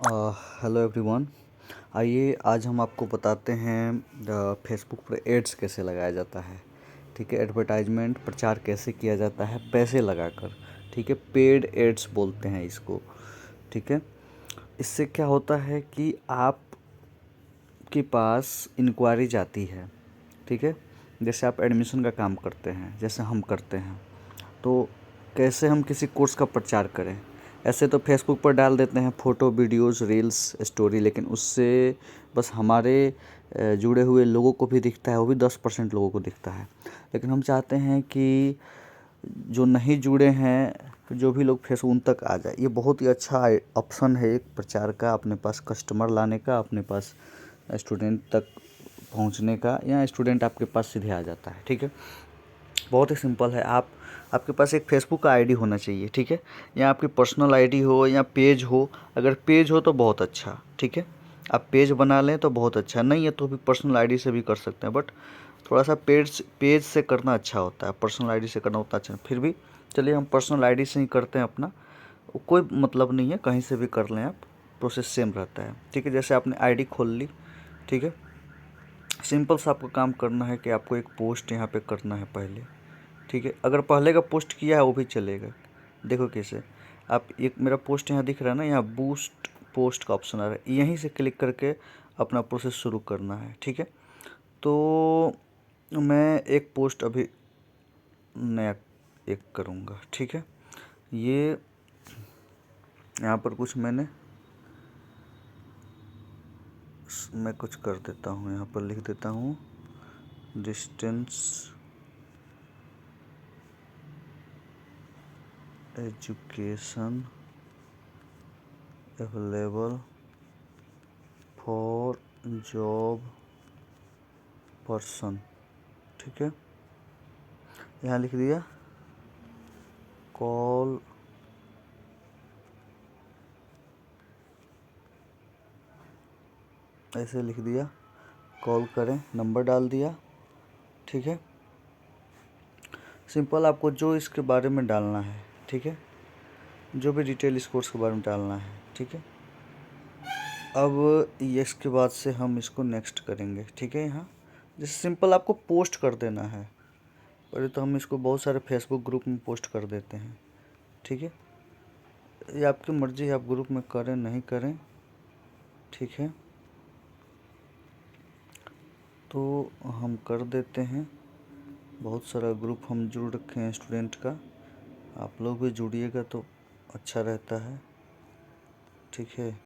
Hello everyone. आइए आज हम आपको बताते हैं फेसबुक पर एड्स कैसे लगाया जाता है। ठीक है, एडवर्टाइजमेंट प्रचार कैसे किया जाता है पैसे लगाकर। ठीक है, पेड एड्स बोलते हैं इसको। ठीक है, इससे क्या होता है कि आपके पास इंक्वायरी जाती है। ठीक है, जैसे आप एडमिशन का काम करते हैं, जैसे हम करते हैं, तो कैसे हम किसी कोर्स का प्रचार करें। ऐसे तो फेसबुक पर डाल देते हैं फ़ोटो, वीडियोस, रील्स, स्टोरी, लेकिन उससे बस हमारे जुड़े हुए लोगों को भी दिखता है, वो भी 10% लोगों को दिखता है। लेकिन हम चाहते हैं कि जो नहीं जुड़े हैं, जो भी लोग फेसबुक, उन तक आ जाए। ये बहुत ही अच्छा ऑप्शन है एक प्रचार का, अपने पास कस्टमर लाने का, अपने पास स्टूडेंट तक पहुंचने का, या स्टूडेंट आपके पास सीधे आ जाता है। ठीक है, बहुत ही सिंपल है। आपके पास एक फेसबुक का आईडी होना चाहिए। ठीक है, या आपकी पर्सनल आईडी हो या पेज हो। अगर पेज हो तो बहुत अच्छा। ठीक है, आप पेज बना लें तो बहुत अच्छा, नहीं है तो भी पर्सनल आईडी से भी कर सकते हैं, बट थोड़ा सा पेज पेज से करना अच्छा होता है, पर्सनल आईडी से करना उतना अच्छा नहीं। फिर भी चलिए हम पर्सनल आईडी से ही करते हैं अपना, कोई मतलब नहीं है, कहीं से भी कर लें आप, प्रोसेस सेम रहता है। ठीक है, जैसे आपने आईडी खोल ली। ठीक है, सिंपल सा आपको काम करना है कि आपको एक पोस्ट यहाँ पे करना है पहले। ठीक है, अगर पहले का पोस्ट किया है वो भी चलेगा। देखो कैसे, आप एक मेरा पोस्ट यहाँ दिख रहा है ना, यहाँ बूस्ट पोस्ट का ऑप्शन आ रहा है, यहीं से क्लिक करके अपना प्रोसेस शुरू करना है। ठीक है, तो मैं एक पोस्ट अभी नया एक करूँगा। ठीक है, ये यहाँ पर कुछ मैं कुछ कर देता हूँ, यहाँ पर लिख देता हूँ distance education available for job person. ठीक है, यहाँ लिख दिया कॉल, ऐसे लिख दिया कॉल करें, नंबर डाल दिया। ठीक है, सिंपल आपको जो इसके बारे में डालना है। ठीक है, जो भी डिटेल इस कोर्स के बारे में डालना है। ठीक है, अब ये इसके बाद से हम इसको नेक्स्ट करेंगे। ठीक है, यहाँ जैसे सिंपल आपको पोस्ट कर देना है। पहले तो हम इसको बहुत सारे फेसबुक ग्रुप में पोस्ट कर देते हैं। ठीक है, ये आपकी मर्ज़ी है, आप ग्रुप में करें नहीं करें। ठीक है, तो हम कर देते हैं। बहुत सारा ग्रुप हम जुड़ रखे हैं स्टूडेंट का, आप लोग भी जुड़िएगा तो अच्छा रहता है। ठीक है,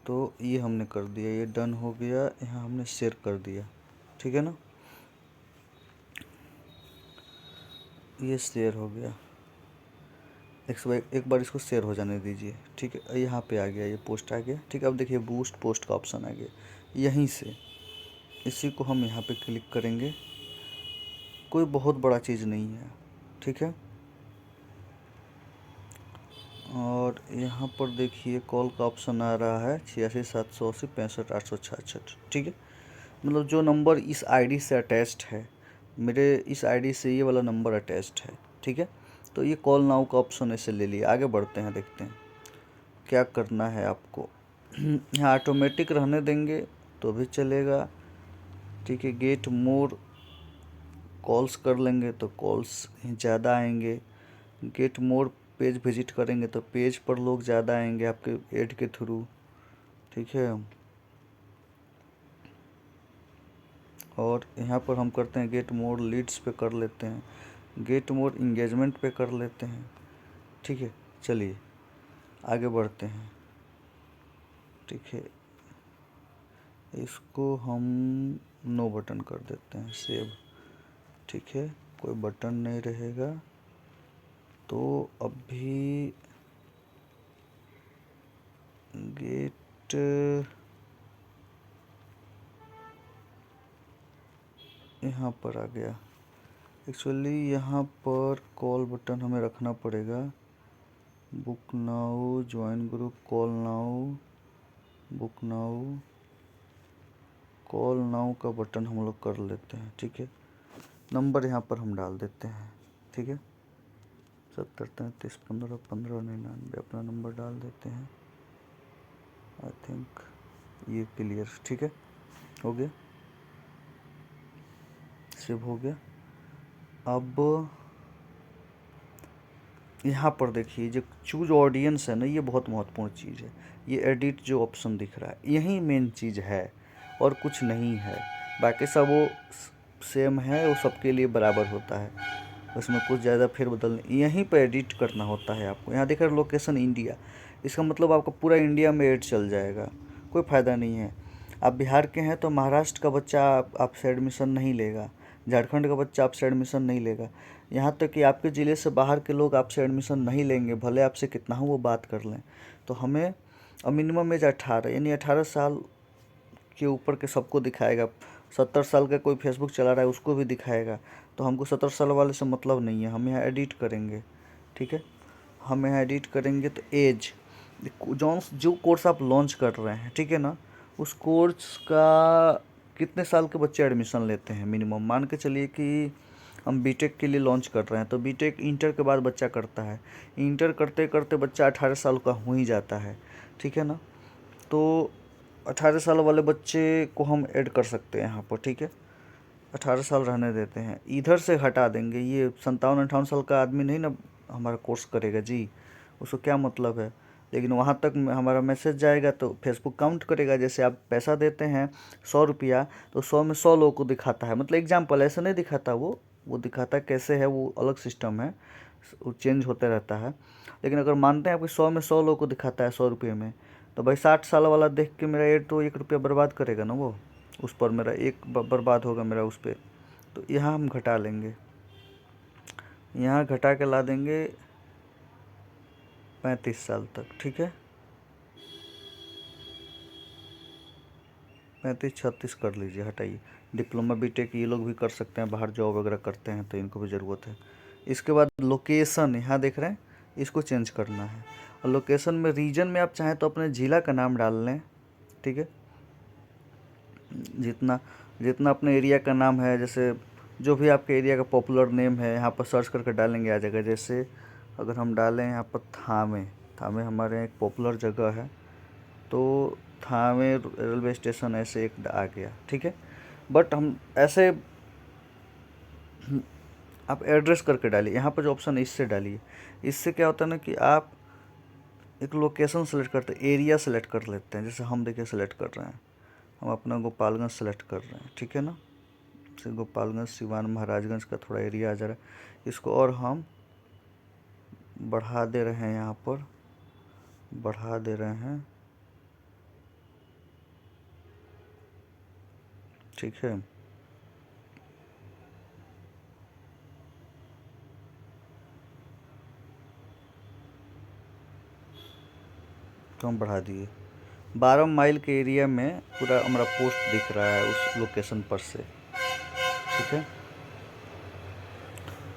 तो ये हमने कर दिया, ये डन हो गया, यहाँ हमने शेयर कर दिया। ठीक है ना, ये शेयर हो गया। एक बार इसको शेयर हो जाने दीजिए। ठीक है, यहाँ पे आ गया, ये पोस्ट आ गया। ठीक है, अब देखिए बूस्ट पोस्ट का ऑप्शन आ गया, यहीं से इसी को हम यहाँ पे क्लिक करेंगे। कोई बहुत बड़ा चीज़ नहीं है। ठीक है, और यहाँ पर देखिए कॉल का ऑप्शन आ रहा है 86 780 65 866। ठीक है, मतलब जो नंबर इस आईडी से अटैच्ड है, मेरे इस आईडी से ये वाला नंबर अटैच्ड है। ठीक है, तो ये कॉल नाउ का ऑप्शन ऐसे ले लिया। आगे बढ़ते हैं, देखते हैं क्या करना है आपको। यहाँ ऑटोमेटिक रहने देंगे तो भी चलेगा। ठीक है, गेट मोर कॉल्स कर लेंगे तो कॉल्स ज़्यादा आएंगे। गेट मोर पेज विजिट करेंगे तो पेज पर लोग ज़्यादा आएंगे आपके ऐड के थ्रू। ठीक है, और यहाँ पर हम करते हैं गेट मोर लीड्स पे कर लेते हैं, गेट मोर इंगेजमेंट पे कर लेते हैं। ठीक है, चलिए आगे बढ़ते हैं। ठीक है, इसको हम नो बटन कर देते हैं, सेव। ठीक है, कोई बटन नहीं रहेगा। तो अभी गेट यहाँ पर आ गया। एक्चुअली यहाँ पर कॉल बटन हमें रखना पड़ेगा। Book now, join group, call now, book now, call now का बटन हम लोग कर लेते हैं। ठीक है, नंबर यहाँ पर हम डाल देते हैं। ठीक है, 70 33 15 15 99 अपना नंबर डाल देते हैं। आई थिंक ये क्लियर, ठीक है, हो गया, सेव हो गया। अब यहाँ पर देखिए जो चूज ऑडियंस है ना, ये बहुत महत्वपूर्ण चीज़ है। ये एडिट जो ऑप्शन दिख रहा है यही मेन चीज़ है और कुछ नहीं है। बाकी सब वो सेम है, वो सबके लिए बराबर होता है, उसमें कुछ ज़्यादा फेरबदल नहीं। यहीं पर एडिट करना होता है आपको। यहाँ देख रहे लोकेशन इंडिया, इसका मतलब आपका पूरा इंडिया में ऐड चल जाएगा, कोई फ़ायदा नहीं है। आप बिहार के हैं तो महाराष्ट्र का बच्चा आपसे एडमिशन नहीं लेगा, झारखंड का बच्चा आपसे एडमिशन नहीं लेगा, यहाँ तक कि आपके ज़िले से बाहर के लोग आपसे एडमिशन नहीं लेंगे, भले आपसे कितना हो वो बात कर लें। तो हमें अब मिनिमम एज 18 यानी 18 साल के ऊपर के सबको दिखाएगा। 70 साल का कोई फेसबुक चला रहा है उसको भी दिखाएगा। तो हमको 70 साल वाले से मतलब नहीं है, हम यहाँ एडिट करेंगे, ठीक है। हम यहाँ एडिट करेंगे तो एज जो कोर्स आप लॉन्च कर रहे हैं, ठीक है ना, उस कोर्स का कितने साल के बच्चे एडमिशन लेते हैं मिनिमम। मान के चलिए कि हम बीटेक के लिए लॉन्च कर रहे हैं, तो बीटेक इंटर के बाद बच्चा करता है, इंटर करते करते बच्चा 18 साल का हो ही जाता है, ठीक है ना। तो 18 साल वाले बच्चे को हम ऐड कर सकते हैं यहाँ पर, ठीक है। 18 साल रहने देते हैं, इधर से हटा देंगे। ये 57-58 साल का आदमी नहीं ना हमारा कोर्स करेगा जी, उसको क्या मतलब है। लेकिन वहाँ तक हमारा मैसेज जाएगा तो फेसबुक काउंट करेगा। जैसे आप पैसा देते हैं 100 रुपया, तो 100 में 100 लोगों को दिखाता है, मतलब एग्जाम्पल ऐसे नहीं दिखाता, वो दिखाता कैसे है वो अलग सिस्टम है, वो चेंज होता रहता है। लेकिन अगर मानते हैं आपकी 100 में 100 लोगों को दिखाता है 100 रुपये में, तो भाई 60 साल वाला देख के मेरा ऐड तो 1 रुपया बर्बाद करेगा ना, वो उस पर मेरा एक बर्बाद होगा मेरा उस पर। तो यहाँ हम घटा लेंगे, यहाँ घटा के ला देंगे 35 साल तक, ठीक है। 35-36 कर लीजिए, हटाइए। डिप्लोमा बीटेक ये लोग भी कर सकते हैं, बाहर जॉब वगैरह करते हैं तो इनको भी ज़रूरत है। इसके बाद लोकेशन, यहाँ देख रहे हैं, इसको चेंज करना है। और लोकेशन में रीजन में आप चाहें तो अपने ज़िला का नाम डाल लें, ठीक है। जितना जितना अपने एरिया का नाम है, जैसे जो भी आपके एरिया का पॉपुलर नेम है यहाँ पर सर्च करके डालेंगे आ जाएगा। जैसे अगर हम डालें यहाँ पर थामे, थामे हमारे यहाँ एक पॉपुलर जगह है, तो थामे रेलवे स्टेशन ऐसे एक आ गया, ठीक है। बट हम ऐसे आप एड्रेस करके डालिए, यहाँ पर जो ऑप्शन है इससे डालिए। इससे क्या होता है ना कि आप एक लोकेशन सेलेक्ट करते हैं, एरिया सेलेक्ट कर लेते हैं। जैसे हम देखिए सेलेक्ट कर रहे हैं, हम अपना गोपालगंज सेलेक्ट कर रहे हैं, ठीक है ना। जैसे गोपालगंज, सिवान, महाराजगंज का थोड़ा एरिया आ जा रहा है, इसको और हम बढ़ा दे रहे हैं, यहाँ पर बढ़ा दे रहे हैं, ठीक है। तो हम बढ़ा दिए 12 माइल के एरिया में पूरा हमारा पोस्ट दिख रहा है उस लोकेशन पर से, ठीक है।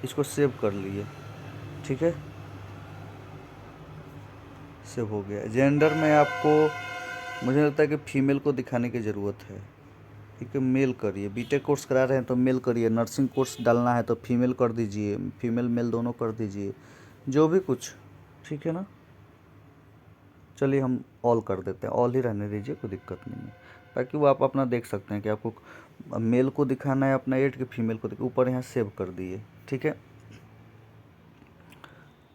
इसको सेव कर लिए, ठीक है, सेव हो गया। जेंडर में आपको मुझे लगता है कि फीमेल को दिखाने की ज़रूरत है, ठीक है। मेल करिए, बीटेक कोर्स करा रहे हैं तो मेल करिए, नर्सिंग कोर्स डालना है तो फीमेल कर दीजिए, फीमेल मेल दोनों कर दीजिए, जो भी कुछ, ठीक है ना। चलिए हम ऑल कर देते हैं, ऑल ही रहने दीजिए, कोई दिक्कत नहीं है। ताकि वो आप अपना देख सकते हैं कि आपको मेल को दिखाना है अपना ऐड कि फीमेल को दिखा। ऊपर यहाँ सेव कर दिए, ठीक है।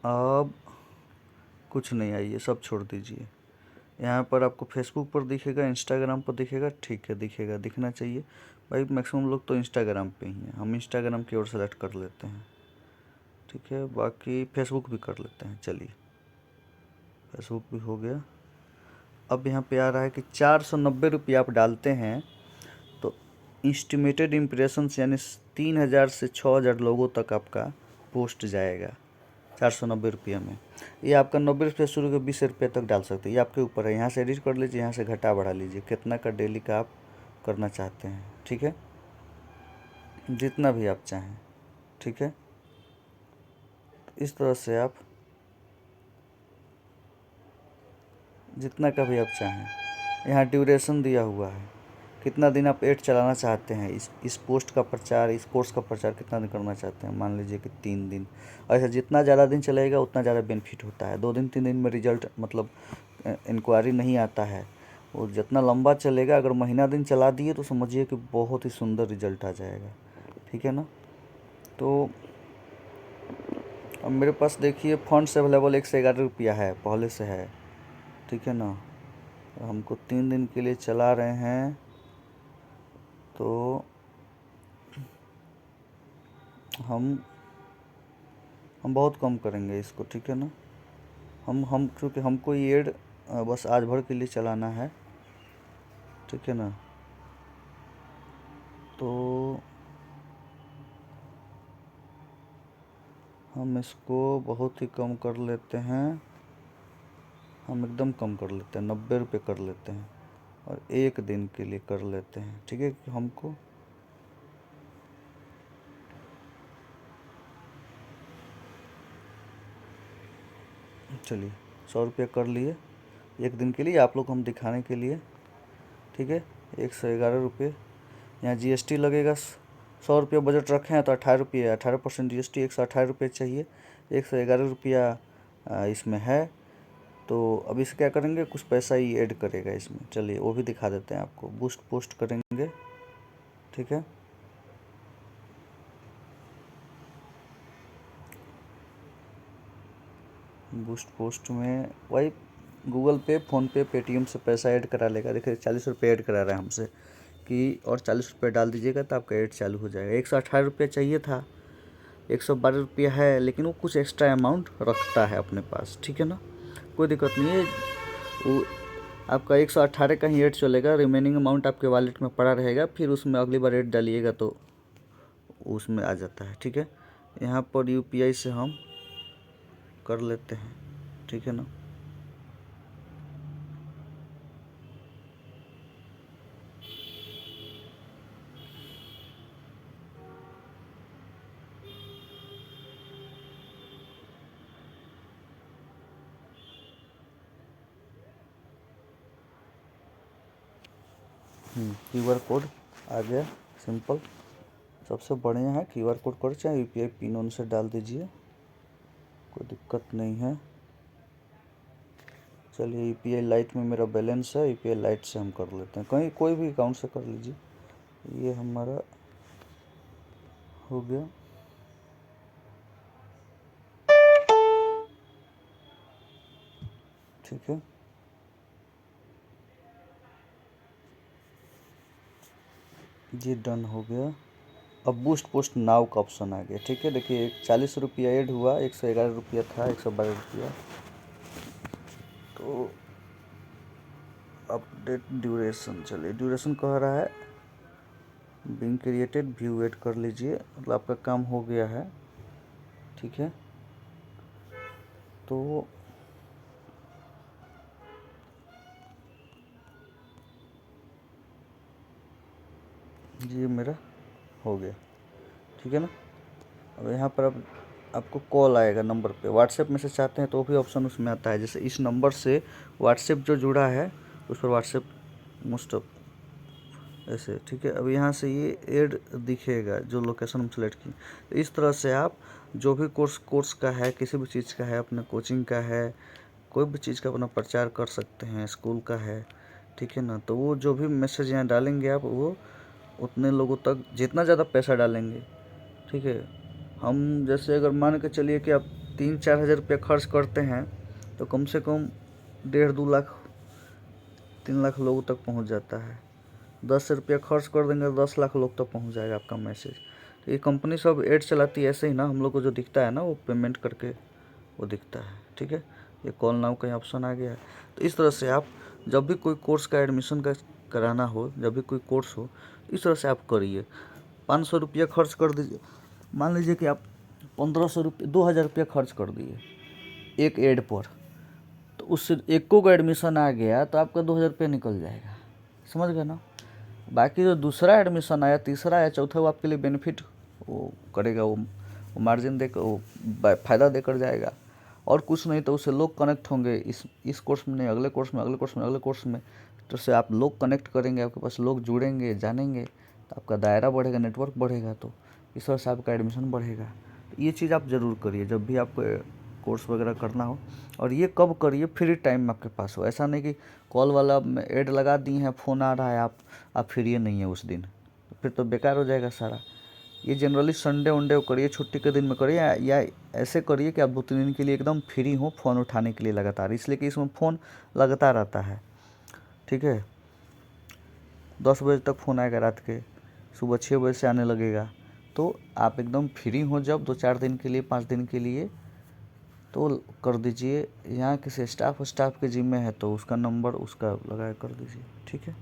अब कुछ नहीं, आइए सब छोड़ दीजिए। यहाँ पर आपको फेसबुक पर दिखेगा, इंस्टाग्राम पर दिखेगा, ठीक है, दिखेगा, दिखना चाहिए भाई। मैक्सिमम लोग तो इंस्टाग्राम पे ही हैं, हम इंस्टाग्राम की ओर सेलेक्ट कर लेते हैं, ठीक है। बाकी फेसबुक भी कर लेते हैं, चलिए फेसबुक भी हो गया। अब यहाँ पे आ रहा है कि 490 रुपये आप डालते हैं तो इस्टीमेटेड इम्प्रेशंस यानी 3000 से 6000 लोगों तक आपका पोस्ट जाएगा 490 रुपये में। ये आपका 90 रुपये शुरू के 20 रुपये तक डाल सकते हैं, ये आपके ऊपर है। यहाँ से एडिट कर लीजिए, यहाँ से घटा बढ़ा लीजिए, कितना का डेली का आप करना चाहते हैं, ठीक है, जितना भी आप चाहें, ठीक है। इस तरह से आप जितना का भी आप चाहें। यहाँ ड्यूरेशन दिया हुआ है, कितना दिन आप ऐड चलाना चाहते हैं, इस पोस्ट का प्रचार, इस कोर्स का प्रचार कितना दिन करना चाहते हैं। मान लीजिए कि 3 दिन। ऐसा जितना ज़्यादा दिन चलेगा उतना ज़्यादा बेनिफिट होता है। 2 दिन 3 दिन में रिजल्ट मतलब इंक्वायरी नहीं आता है, और जितना लंबा चलेगा, अगर महीना दिन चला दिए तो समझिए कि बहुत ही सुंदर रिजल्ट आ जाएगा। ठीक है ना। तो अब मेरे पास देखिए फंड्स अवेलेबल 111 रुपया है, पहले से है। ठीक है ना। हमको 3 दिन के लिए चला रहे हैं तो हम बहुत कम करेंगे इसको। ठीक है ना। हम क्योंकि हमको ये एड बस आज भर के लिए चलाना है। ठीक है ना। तो हम इसको बहुत ही कम कर लेते हैं, हम एकदम कम कर लेते हैं, 90 रुपये कर लेते हैं और 1 दिन के लिए कर लेते हैं। ठीक है। कि हमको चलिए 100 रुपया कर लिए 1 दिन के लिए, आप लोग हम दिखाने के लिए। ठीक है। 111 रुपये, यहाँ जीएसटी लगेगा। 100 रुपया बजट रखे हैं तो 18 रुपये, 18% जीएसटी, 118 रुपये चाहिए। 111 रुपया इसमें है। तो अब इसे क्या करेंगे, कुछ पैसा ही ऐड करेगा इसमें। चलिए वो भी दिखा देते हैं आपको। बूस्ट पोस्ट करेंगे। ठीक है। बूस्ट पोस्ट में वही गूगल पे, फ़ोनपे, पेटीएम से पैसा ऐड करा लेगा। देखिए 40 रुपये ऐड करा रहा है हमसे कि और 40 रुपये डाल दीजिएगा तो आपका ऐड चालू हो जाएगा। 118 रुपया चाहिए था, 112 रुपया है, लेकिन वो कुछ एक्स्ट्रा अमाउंट रखता है अपने पास। ठीक है ना। कोई दिक्कत नहीं है, वो आपका 118 का ही ऐड चलेगा। रिमेनिंग अमाउंट आपके वॉलेट में पड़ा रहेगा, फिर उसमें अगली बार ऐड डालिएगा तो उसमें आ जाता है। ठीक है। यहाँ पर यूपीआई से हम कर लेते हैं। ठीक है ना। क्यूआर कोड आ गया, सिंपल। सबसे बढ़िया है क्यूआर कोड कर, चाहे यूपीआई पिन उन से डाल दीजिए, कोई दिक्कत नहीं है। चलिए यूपीआई लाइट में मेरा बैलेंस है, यूपीआई लाइट से हम कर लेते हैं, कहीं कोई भी अकाउंट से कर लीजिए। ये हमारा हो गया। ठीक है। ये डन हो गया। अब बूस्ट पोस्ट नाउ का ऑप्शन आ गया। ठीक है। देखिए 40 रुपया ऐड हुआ, 111 रुपया था, 112 रुपया। तो अपडेट ड्यूरेशन, चलिए ड्यूरेशन कह रहा है बीइंग क्रिएटेड, व्यू ऐड कर लीजिए, मतलब आपका काम हो गया है। ठीक है। तो ये मेरा हो गया। ठीक है ना। अब यहाँ पर अब आपको कॉल आएगा नंबर पे। व्हाट्सएप में से चाहते हैं तो भी ऑप्शन उसमें आता है, जैसे इस नंबर से व्हाट्सएप जो जुड़ा है उस पर व्हाट्सएप मोस्ट ऑफ ऐसे। ठीक है। अब यहाँ से ये ऐड दिखेगा जो लोकेशन हम सेलेक्ट की। तो इस तरह से आप जो भी कोर्स का है, किसी भी चीज़ का है, अपने कोचिंग का है, कोई भी चीज़ का अपना प्रचार कर सकते हैं, स्कूल का है। ठीक है ना। तो वो जो भी मैसेज यहाँ डालेंगे आप, वो उतने लोगों तक, जितना ज़्यादा पैसा डालेंगे। ठीक है। हम जैसे अगर मान के चलिए कि आप 3-4 हज़ार रुपया खर्च करते हैं तो कम से कम 1.5-2 लाख 3 लाख लोगों तक पहुंच जाता है। 10 रुपया खर्च कर देंगे तो 10 लाख लोग तक पहुंच जाएगा आपका मैसेज। तो ये कंपनी सब ऐड चलाती है ऐसे ही ना, हम लोग को जो दिखता है ना वो पेमेंट करके वो दिखता है। ठीक है। ये कॉल नाउ का ऑप्शन आ गया है। तो इस तरह से आप जब भी कोई कोर्स का एडमिशन का कराना हो, जब भी कोई कोर्स हो, इस तरह से आप करिए। 500 रुपया खर्च कर दीजिए। मान लीजिए कि आप 1500 रुपये 2000 रुपया खर्च कर दिए एक ऐड पर, तो उससे एको का एडमिशन आ गया तो आपका 2000 रुपया निकल जाएगा। समझ गए ना। बाकी जो दूसरा एडमिशन आया, तीसरा या चौथा, वो आपके लिए बेनिफिट वो करेगा, वो मार्जिन देकर, वो फ़ायदा देकर जाएगा। और कुछ नहीं तो उससे लोग कनेक्ट होंगे, इस कोर्स में नहीं, अगले कोर्स में, अगले कोर्स में, अगले कोर्स में। तो उससे आप लोग कनेक्ट करेंगे, आपके पास लोग जुड़ेंगे, जानेंगे, तो आपका दायरा बढ़ेगा, नेटवर्क बढ़ेगा, तो इस तरह से आपका एडमिशन बढ़ेगा। तो ये चीज़ आप ज़रूर करिए जब भी आपको कोर्स वगैरह करना हो। और ये कब करिए, फ्री टाइम में आपके पास हो। ऐसा नहीं कि कॉल वाला ऐड लगा दिए हैं, फ़ोन आ रहा है, आप फ्री नहीं है उस दिन, फिर तो बेकार हो जाएगा सारा। ये जनरली संडे वनडे को करिए, छुट्टी के दिन में करिए, या ऐसे करिए कि आप 2-3 दिन के लिए एकदम फ्री हो फ़ोन उठाने के लिए लगातार, इसलिए कि इसमें फ़ोन लगता रहता है। ठीक है, 10 बजे तक फ़ोन आएगा रात के, सुबह 6 बजे से आने लगेगा। तो आप एकदम फ्री हो जब 2-4 दिन के लिए, 5 दिन के लिए, तो कर दीजिए। यहाँ किसी स्टाफ के जिम्मे है तो उसका नंबर उसका लगा कर दीजिए। ठीक है।